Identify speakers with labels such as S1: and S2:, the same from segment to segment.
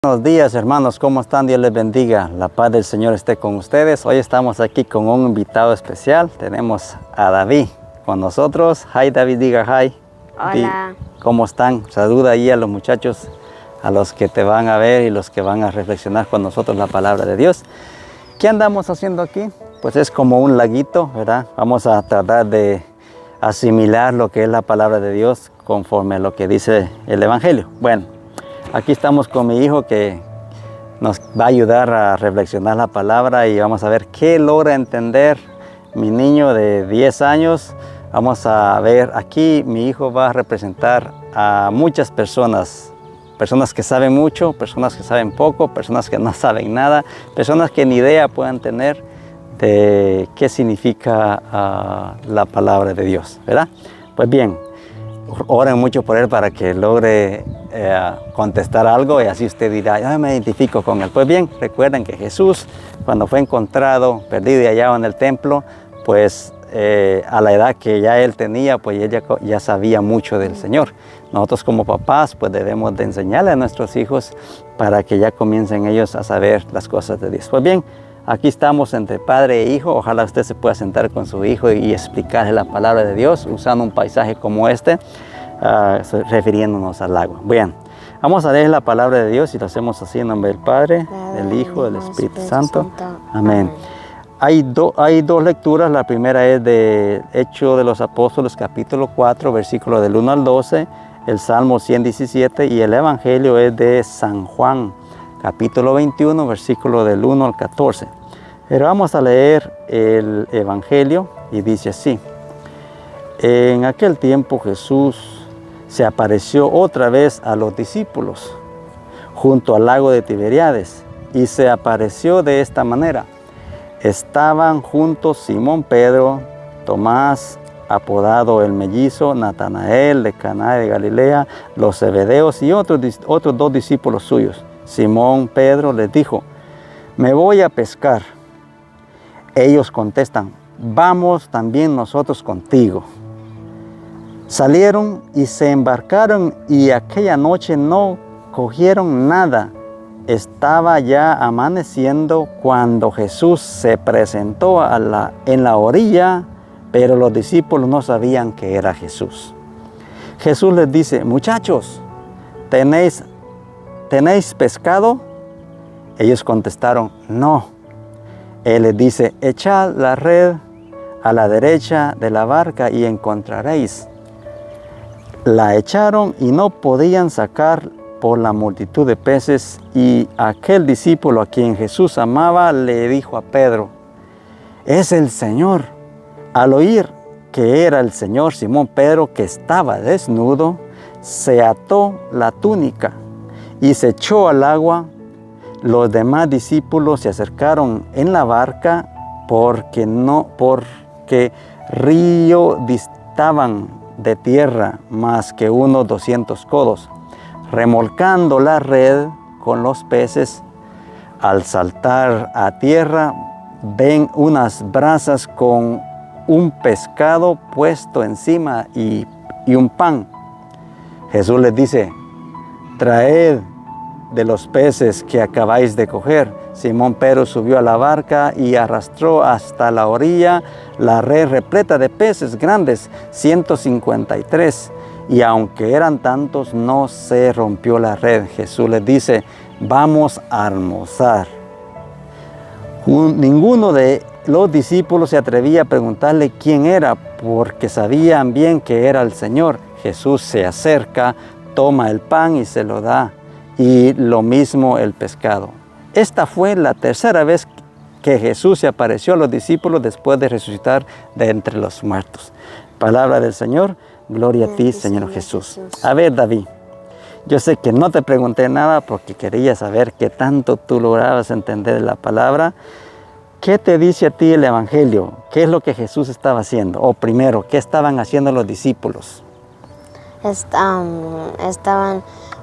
S1: Buenos días, hermanos, ¿cómo están? Dios les bendiga, la paz del Señor esté con ustedes. Hoy estamos aquí con un invitado especial. Tenemos a David con nosotros. Hi David, diga hi.
S2: Hola.
S1: ¿Cómo están? Saluda ahí a los muchachos, a los que te van a ver y los que van a reflexionar con nosotros la palabra de Dios. ¿Qué andamos haciendo aquí? Pues es como un laguito, ¿verdad? Vamos a tratar de asimilar lo que es la palabra de Dios conforme a lo que dice el Evangelio. Bueno, aquí estamos con mi hijo que nos va a ayudar a reflexionar la palabra y vamos a ver qué logra entender mi niño de 10 años. Vamos a ver, aquí mi hijo va a representar a muchas personas. Personas que saben mucho, personas que saben poco, personas que no saben nada, personas que ni idea puedan tener de qué significa la palabra de Dios, ¿verdad? Pues bien, oren mucho por él para que logre contestar algo y así usted dirá, yo me identifico con él. Pues bien, recuerden que Jesús, cuando fue encontrado perdido y hallado en el templo, pues a la edad que ya él tenía, pues él ya sabía mucho del Señor. Nosotros como papás, pues debemos de enseñarle a nuestros hijos para que ya comiencen ellos a saber las cosas de Dios. Pues bien, aquí estamos entre padre e hijo. Ojalá usted se pueda sentar con su hijo y explicarle la palabra de Dios usando un paisaje como este, refiriéndonos al agua. Bien, vamos a leer la palabra de Dios y lo hacemos así en nombre del Padre, del Hijo, del Espíritu Santo. Amén. Hay dos lecturas. La primera es de Hechos de los Apóstoles, capítulo 4, versículos del 1 al 12, el Salmo 117, y el Evangelio es de San Juan, capítulo 21, versículo del 1 al 14. Pero vamos a leer el Evangelio y dice así. En aquel tiempo Jesús se apareció otra vez a los discípulos junto al lago de Tiberíades y se apareció de esta manera. Estaban juntos Simón Pedro, Tomás, apodado el mellizo, Natanael de Caná de Galilea, los Zebedeos y otros dos discípulos suyos. Simón Pedro les dijo, me voy a pescar. Ellos contestan, vamos también nosotros contigo. Salieron y se embarcaron y aquella noche no cogieron nada. Estaba ya amaneciendo cuando Jesús se presentó en la orilla, pero los discípulos no sabían que era Jesús. Jesús les dice, muchachos, ¿tenéis pescado? Ellos contestaron, no. Él les dice, echad la red a la derecha de la barca y encontraréis. La echaron y no podían sacar por la multitud de peces, y aquel discípulo a quien Jesús amaba le dijo a Pedro, es el Señor. Al oír que era el Señor, Simón Pedro, que estaba desnudo, se ató la túnica y se echó al agua. Los demás discípulos se acercaron en la barca porque río distaban de tierra más que unos 200 codos. Remolcando la red con los peces, al saltar a tierra, ven unas brasas con un pescado puesto encima y un pan. Jesús les dice, traed de los peces que acabáis de coger. Simón Pedro subió a la barca y arrastró hasta la orilla la red repleta de peces grandes, 153. Y aunque eran tantos, no se rompió la red. Jesús les dice, vamos a almorzar. Ninguno de los discípulos se atrevía a preguntarle quién era, porque sabían bien que era el Señor. Jesús se acerca, toma el pan y se lo da, y lo mismo el pescado. Esta fue la tercera vez que Jesús se apareció a los discípulos después de resucitar de entre los muertos. Palabra del Señor. Gloria a ti, Señor Jesús. A ver, David, yo sé que no te pregunté nada porque quería saber qué tanto tú lograbas entender la palabra. ¿Qué te dice a ti el Evangelio? ¿Qué es lo que Jesús estaba haciendo? O primero, ¿qué estaban haciendo los discípulos?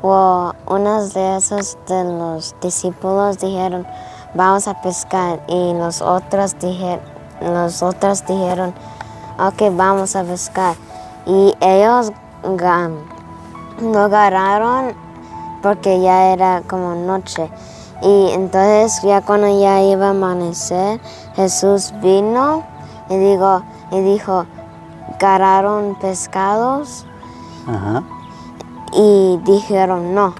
S2: Unos de esos de los discípulos dijeron, vamos a pescar. Y los otros dijeron, ok, vamos a pescar. Y ellos lo agarraron porque ya era como noche. Y entonces ya cuando ya iba a amanecer, Jesús vino y dijo, ¿agarraron pescados?
S1: Ajá.
S2: Y dijeron no.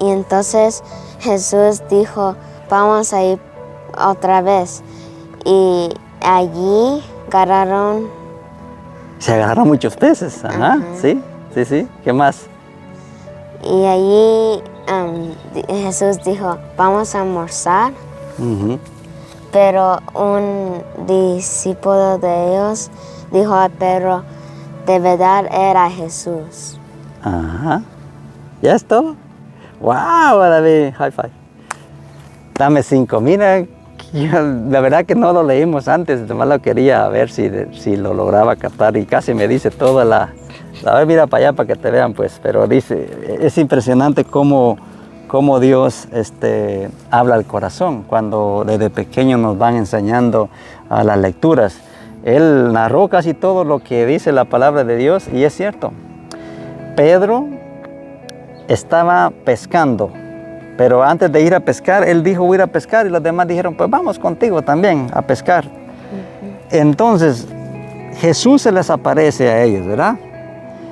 S2: Y entonces Jesús dijo, vamos a ir otra vez. Y allí
S1: Se agarraron muchos peces. Ajá. Sí. ¿Qué más?
S2: Y allí Jesús dijo, vamos a almorzar.
S1: Ujú.
S2: Pero un discípulo de ellos dijo a Pedro, de verdad era Jesús.
S1: Ajá. ¿Ya es todo? ¡Wow! David, high five. Dame 5. Mira, la verdad que no lo leímos antes, además lo quería ver si lo lograba captar y casi me dice toda la... A ver, mira para allá para que te vean, pues, pero dice, es impresionante cómo Dios habla al corazón cuando desde pequeño nos van enseñando a las lecturas. Él narró casi todo lo que dice la palabra de Dios y es cierto. Pedro estaba pescando, pero antes de ir a pescar, él dijo voy a ir a pescar y los demás dijeron pues vamos contigo también a pescar. Entonces Jesús se les aparece a ellos, ¿verdad?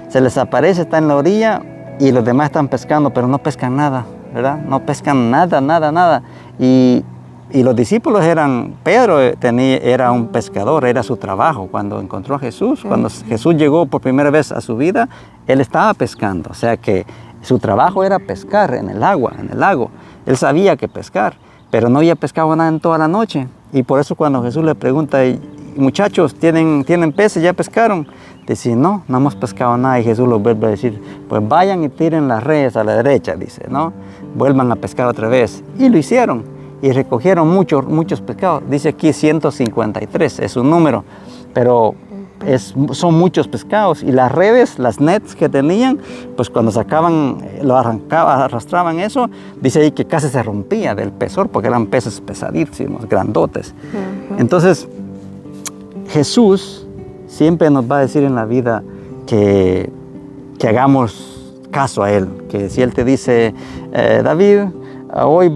S1: Se les aparece, está en la orilla y los demás están pescando, pero no pescan nada, ¿verdad? No pescan nada. Y los discípulos Pedro era un pescador, era su trabajo. Cuando encontró a Jesús, cuando Jesús llegó por primera vez a su vida, él estaba pescando. O sea que su trabajo era pescar en el lago. Él sabía que pescar, pero no había pescado nada en toda la noche. Y por eso cuando Jesús le pregunta, muchachos, ¿tienen peces? ¿Ya pescaron? Dice, no hemos pescado nada. Y Jesús los vuelve a decir, pues vayan y tiren las redes a la derecha, dice, ¿no? Vuelvan a pescar otra vez. Y lo hicieron. Y recogieron muchos pescados. Dice aquí 153, es un número. Pero son muchos pescados. Y las redes, las nets que tenían, pues cuando sacaban, arrastraban eso, dice ahí que casi se rompía del pesor, porque eran peces pesadísimos, grandotes. Entonces, Jesús siempre nos va a decir en la vida que hagamos caso a Él. Que si Él te dice, David, hoy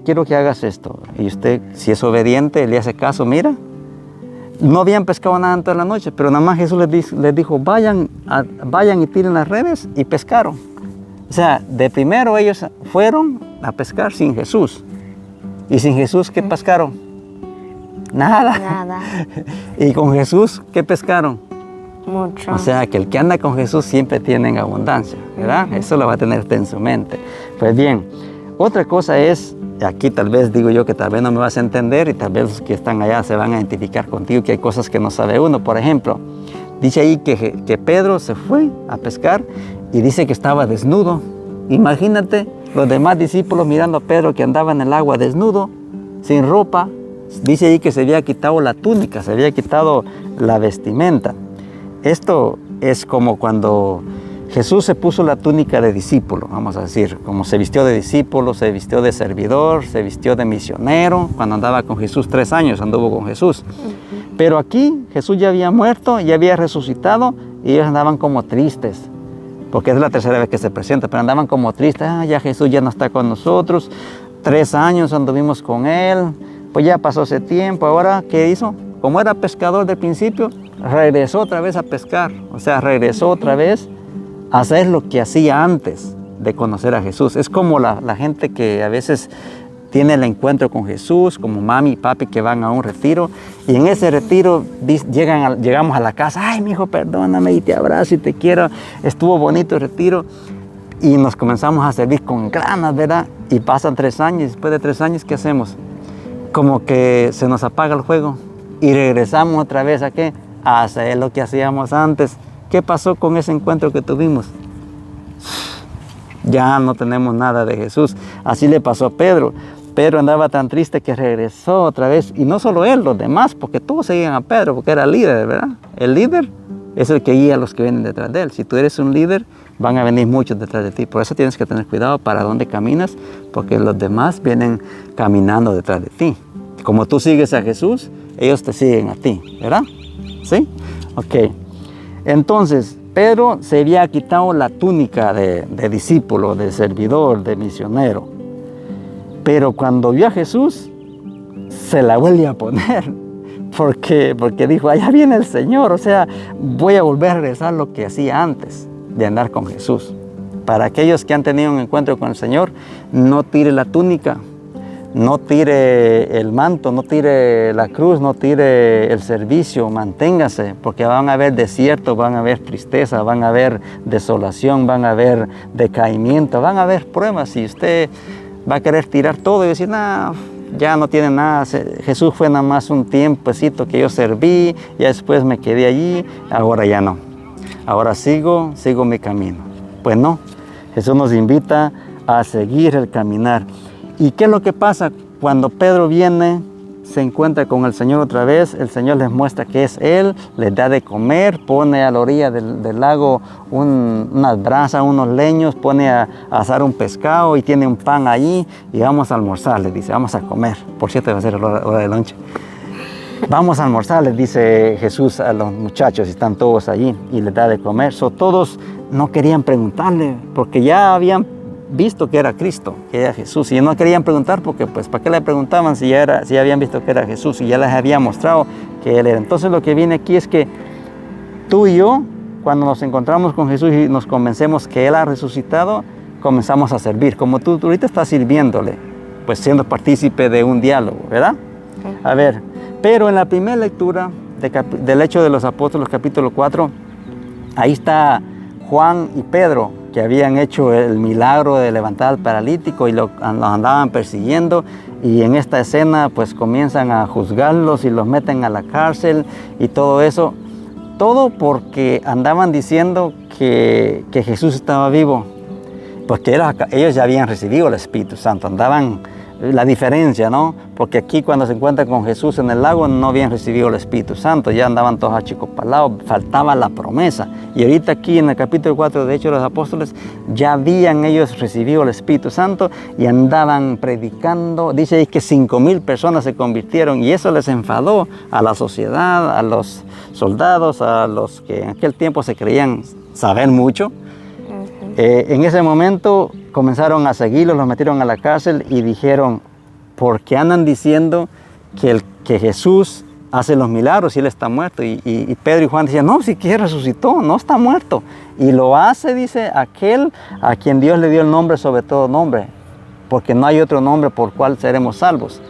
S1: quiero que hagas esto. Y usted, si es obediente, le hace caso, mira. No habían pescado nada en toda la noche, pero nada más Jesús les dijo, vayan y tiren las redes y pescaron. O sea, de primero ellos fueron a pescar sin Jesús. Y sin Jesús, ¿qué pescaron? Nada. Y con Jesús, ¿qué pescaron?
S2: Mucho.
S1: O sea, que el que anda con Jesús siempre tiene en abundancia, ¿verdad? Eso lo va a tener usted en su mente. Pues bien, otra cosa es, aquí tal vez digo yo que tal vez no me vas a entender y tal vez los que están allá se van a identificar contigo que hay cosas que no sabe uno. Por ejemplo, dice ahí que Pedro se fue a pescar y dice que estaba desnudo. Imagínate los demás discípulos mirando a Pedro que andaba en el agua desnudo, sin ropa. Dice ahí que se había quitado la túnica, se había quitado la vestimenta. Esto es como cuando Jesús se puso la túnica de discípulo, vamos a decir, como se vistió de discípulo, se vistió de servidor, se vistió de misionero, cuando andaba con Jesús 3 años, anduvo con Jesús. Pero aquí Jesús ya había muerto, ya había resucitado y ellos andaban como tristes, porque es la tercera vez que se presenta, pero andaban como tristes, ya Jesús ya no está con nosotros, 3 años anduvimos con Él, pues ya pasó ese tiempo, ahora ¿qué hizo? Como era pescador del principio, regresó otra vez a pescar, o sea, regresó otra vez a hacer lo que hacía antes de conocer a Jesús. Es como la gente que a veces tiene el encuentro con Jesús, como mami y papi que van a un retiro, y en ese retiro llegamos a la casa, ay, mi hijo, perdóname, y te abrazo y te quiero, estuvo bonito el retiro, y nos comenzamos a servir con ganas, ¿verdad? Y pasan 3 años, y después de 3 años, ¿qué hacemos? Como que se nos apaga el fuego, y regresamos otra vez ¿a qué? A hacer lo que hacíamos antes. ¿Qué pasó con ese encuentro que tuvimos? Ya no tenemos nada de Jesús. Así le pasó a Pedro. Pedro andaba tan triste que regresó otra vez. Y no solo él, los demás, porque todos seguían a Pedro, porque era el líder, ¿verdad? El líder es el que guía a los que vienen detrás de él. Si tú eres un líder, van a venir muchos detrás de ti. Por eso tienes que tener cuidado para dónde caminas, porque los demás vienen caminando detrás de ti. Como tú sigues a Jesús, ellos te siguen a ti, ¿verdad? ¿Sí? Ok. Entonces, Pedro se había quitado la túnica de discípulo, de servidor, de misionero. Pero cuando vio a Jesús, se la vuelve a poner. Porque dijo, allá viene el Señor. O sea, voy a volver a regresar lo que hacía antes de andar con Jesús. Para aquellos que han tenido un encuentro con el Señor, no tire la túnica, no tire el manto, no tire la cruz, no tire el servicio, manténgase, porque van a haber desiertos, van a haber tristeza, van a haber desolación, van a haber decaimiento, van a haber pruebas y usted va a querer tirar todo y decir, no, ya no tiene nada, Jesús fue nada más un tiempecito que yo serví, ya después me quedé allí, ahora ya no, ahora sigo mi camino. Pues no, Jesús nos invita a seguir el caminar. ¿Y qué es lo que pasa? Cuando Pedro viene, se encuentra con el Señor otra vez, el Señor les muestra que es Él, les da de comer, pone a la orilla del lago unas brasas, unos leños, pone a asar un pescado y tiene un pan allí y vamos a almorzar, les dice, vamos a comer. Por cierto, va a ser la hora de lunch. Vamos a almorzar, les dice Jesús a los muchachos, y están todos allí y les da de comer. Todos no querían preguntarle porque ya habían visto que era Cristo, que era Jesús, y no querían preguntar porque pues ¿para qué le preguntaban si ya habían visto que era Jesús y ya les había mostrado que Él era? Entonces lo que viene aquí es que tú y yo, cuando nos encontramos con Jesús y nos convencemos que Él ha resucitado, comenzamos a servir, como tú ahorita estás sirviéndole, pues siendo partícipe de un diálogo, ¿verdad? A ver, pero en la primera lectura del Hechos de los Apóstoles, capítulo 4, ahí está Juan y Pedro, que habían hecho el milagro de levantar al paralítico y los andaban persiguiendo, y en esta escena pues comienzan a juzgarlos y los meten a la cárcel y todo eso, todo porque andaban diciendo que Jesús estaba vivo, porque ellos ya habían recibido el Espíritu Santo, andaban la diferencia, ¿no? Porque aquí cuando se encuentran con Jesús en el lago no habían recibido el Espíritu Santo, ya andaban todos achicopalados, faltaba la promesa. Y ahorita aquí en el capítulo 4 de Hechos de los Apóstoles ya habían ellos recibido el Espíritu Santo y andaban predicando. Dice ahí que 5,000 personas se convirtieron y eso les enfadó a la sociedad, a los soldados, a los que en aquel tiempo se creían saber mucho. En ese momento comenzaron a seguirlos, los metieron a la cárcel y dijeron, ¿por qué andan diciendo que Jesús hace los milagros y Él está muerto? Y Pedro y Juan decían, no, si que resucitó, no está muerto. Y lo hace, dice, aquel a quien Dios le dio el nombre sobre todo nombre, porque no hay otro nombre por cual seremos salvos.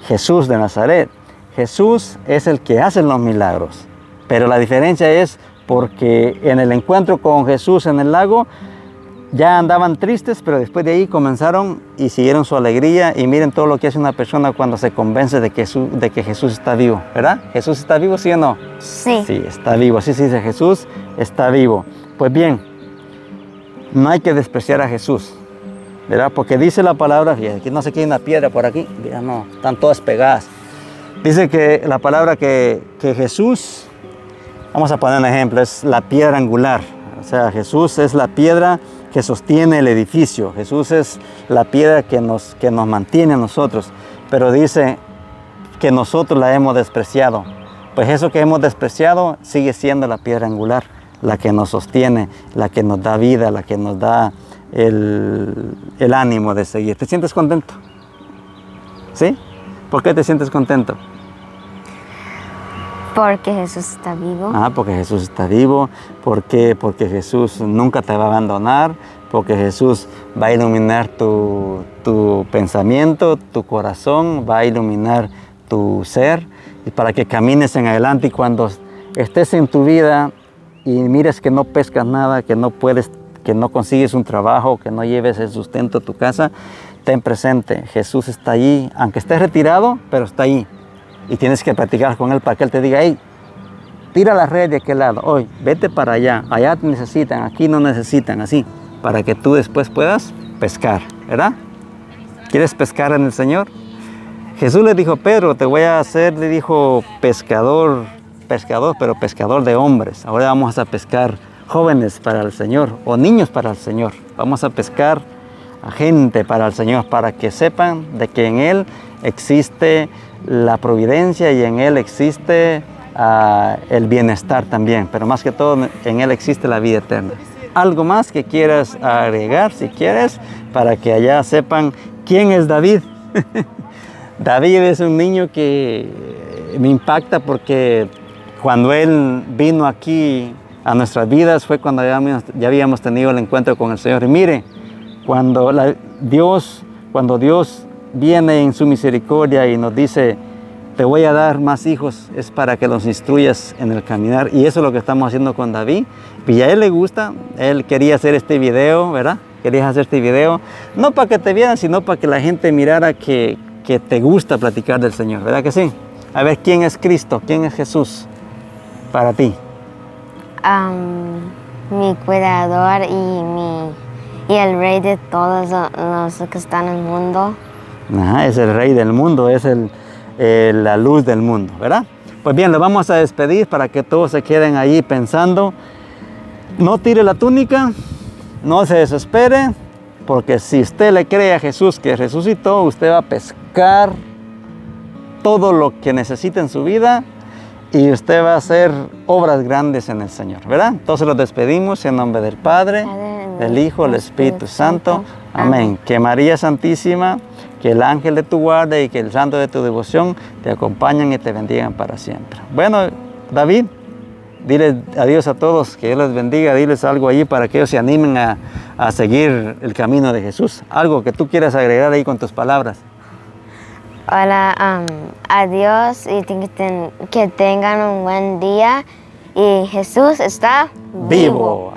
S1: Jesús de Nazaret. Jesús es el que hace los milagros. Pero la diferencia es porque en el encuentro con Jesús en el lago, ya andaban tristes, pero después de ahí comenzaron y siguieron su alegría. Y miren todo lo que hace una persona cuando se convence de que Jesús está vivo, ¿verdad? ¿Jesús está vivo, sí o no?
S2: Sí.
S1: Sí, está vivo. Así se dice, Jesús está vivo. Pues bien, no hay que despreciar a Jesús, ¿verdad? Porque dice la palabra, fíjate, aquí no sé qué hay una piedra por aquí, mira, no, están todas pegadas. Dice que la palabra que Jesús, vamos a poner un ejemplo, es la piedra angular. O sea, Jesús es la piedra que sostiene el edificio. Jesús es la piedra que nos mantiene a nosotros. Pero dice que nosotros la hemos despreciado. Pues eso que hemos despreciado sigue siendo la piedra angular, la que nos sostiene, la que nos da vida, la que nos da el ánimo de seguir. ¿Te sientes contento? ¿Sí? ¿Por qué te sientes contento?
S2: Porque Jesús está vivo.
S1: Porque Jesús está vivo. ¿Por qué? Porque Jesús nunca te va a abandonar. Porque Jesús va a iluminar tu pensamiento, tu corazón, va a iluminar tu ser. Y para que camines en adelante y cuando estés en tu vida y mires que no pescas nada, que no puedes, que no consigues un trabajo, que no lleves el sustento a tu casa, ten presente, Jesús está allí, aunque estés retirado, pero está allí. Y tienes que practicar con Él para que Él te diga, hey, tira la red de aquel lado, hoy, vete para allá, allá te necesitan, aquí no necesitan, así, para que tú después puedas pescar, ¿verdad? ¿Quieres pescar en el Señor? Jesús le dijo, Pedro, te voy a hacer, le dijo, pescador, pero pescador de hombres. Ahora vamos a pescar jóvenes para el Señor, o niños para el Señor. Vamos a pescar a gente para el Señor, para que sepan de que en Él existe la providencia y en Él existe el bienestar también, pero más que todo en Él existe la vida eterna. ¿Algo más que quieras agregar, si quieres, para que allá sepan quién es David? David es un niño que me impacta porque cuando él vino aquí a nuestras vidas fue cuando ya habíamos tenido el encuentro con el Señor. Y mire, cuando Dios viene en su misericordia y nos dice, te voy a dar más hijos, es para que los instruyas en el caminar. Y eso es lo que estamos haciendo con David. Y a él le gusta, él quería hacer este video, ¿verdad? Querías hacer este video, no para que te vieran, sino para que la gente mirara que te gusta platicar del Señor, ¿verdad que sí? A ver, ¿quién es Cristo? ¿Quién es Jesús para ti?
S2: Mi cuidador y el rey de todos los que están en el mundo.
S1: Ajá, es el rey del mundo, es la luz del mundo, ¿verdad? Pues bien, lo vamos a despedir para que todos se queden ahí pensando. No tire la túnica, no se desespere, porque si usted le cree a Jesús que resucitó, usted va a pescar todo lo que necesita en su vida y usted va a hacer obras grandes en el Señor, ¿verdad? Entonces los despedimos en nombre del Padre, del Hijo, del Espíritu Santo. Amén. Que María Santísima, que el ángel de tu guarda y que el santo de tu devoción te acompañen y te bendigan para siempre. Bueno, David, dile adiós a todos, que Dios les bendiga, diles algo allí para que ellos se animen a seguir el camino de Jesús. Algo que tú quieras agregar ahí con tus palabras.
S2: Hola, adiós y que tengan un buen día y Jesús está vivo.